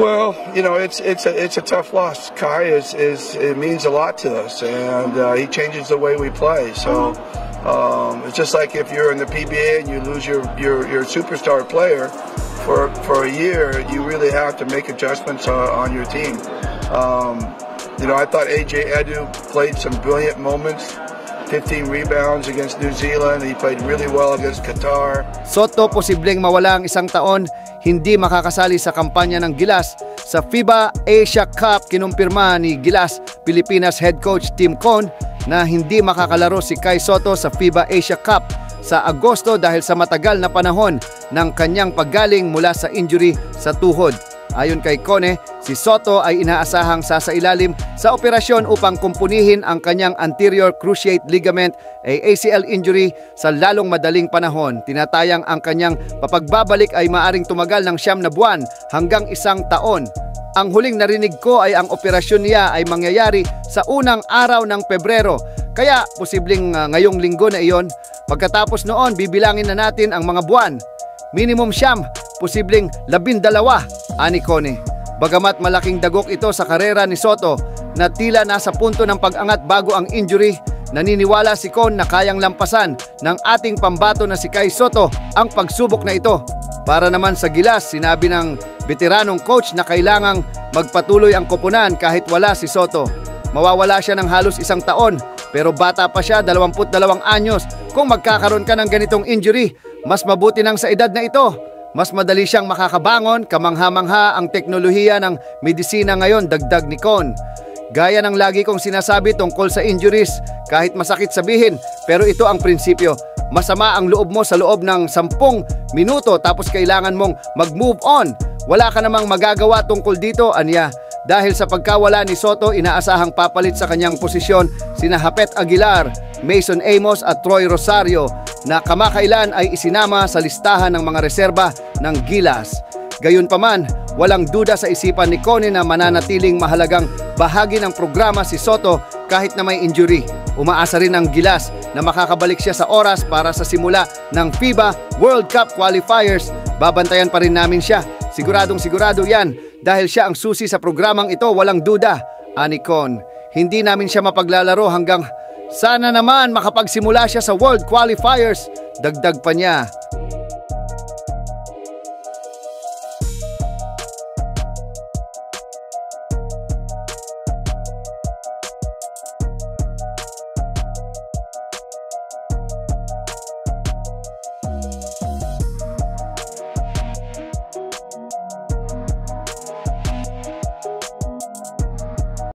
Well, it's a tough loss. Kai it means a lot to us, and he changes the way we play. So it's just like if you're in the PBA and you lose your superstar player for a year, you really have to make adjustments on your team. I thought AJ Edu played some brilliant moments. 15 rebounds against New Zealand. He played really well against Qatar. Soto posibleng mawala ang isang taon, hindi makakasali sa kampanya ng Gilas sa FIBA Asia Cup. Kinumpirma ni Gilas Pilipinas head coach Tim Cone na hindi makakalaro si Kai Sotto sa FIBA Asia Cup sa Agosto dahil sa matagal na panahon ng kanyang paggaling mula sa injury sa tuhod. Ayon kay Cone, si Sotto ay inaasahang sasailalim sa operasyon upang kumpunihin ang kanyang anterior cruciate ligament ACL injury sa lalong madaling panahon. Tinatayang ang kanyang papagbabalik ay maaring tumagal ng 9 na buwan hanggang 1 taon. Ang huling narinig ko ay ang operasyon niya ay mangyayari sa unang araw ng Pebrero. Kaya posibleng ngayong linggo na iyon. Pagkatapos noon, bibilangin na natin ang mga buwan. Minimum 9, posibleng 12, ani Cone. Bagamat malaking dagok ito sa karera ni Sotto na tila nasa punto ng pag-angat bago ang injury, naniniwala si Cone na kayang lampasan ng ating pambato na si Kai Sotto ang pagsubok na ito. Para naman sa Gilas, sinabi ng veteranong coach na kailangang magpatuloy ang koponan kahit wala si Sotto. Mawawala siya ng halos 1 taon, pero bata pa siya, 22 anyos. Kung magkakaroon ka ng ganitong injury, mas mabuti nang sa edad na ito. Mas madali siyang makakabangon, kamangha-mangha ang teknolohiya ng medisina ngayon, dagdag ni Cone. Gaya ng lagi kong sinasabi tungkol sa injuries, kahit masakit sabihin, pero ito ang prinsipyo. Masama ang loob mo sa loob ng 10 minuto tapos kailangan mong mag-move on. Wala ka namang magagawa tungkol dito, anya. Dahil sa pagkawala ni Sotto, inaasahang papalit sa kanyang posisyon sina Hapet Aguilar, Mason Amos at Troy Rosario na kamakailan ay isinama sa listahan ng mga reserba ng Gilas. Gayunpaman, walang duda sa isipan ni Cone na mananatiling mahalagang bahagi ng programa si Sotto kahit na may injury. Umaasa rin ang Gilas na makakabalik siya sa oras para sa simula ng FIBA World Cup Qualifiers. Babantayan pa rin namin siya. Siguradong sigurado yan dahil siya ang susi sa programang ito, walang duda, ani Cone. Hindi namin siya mapaglalaro hanggang sana naman makapagsimula siya sa World Qualifiers, dagdag pa niya.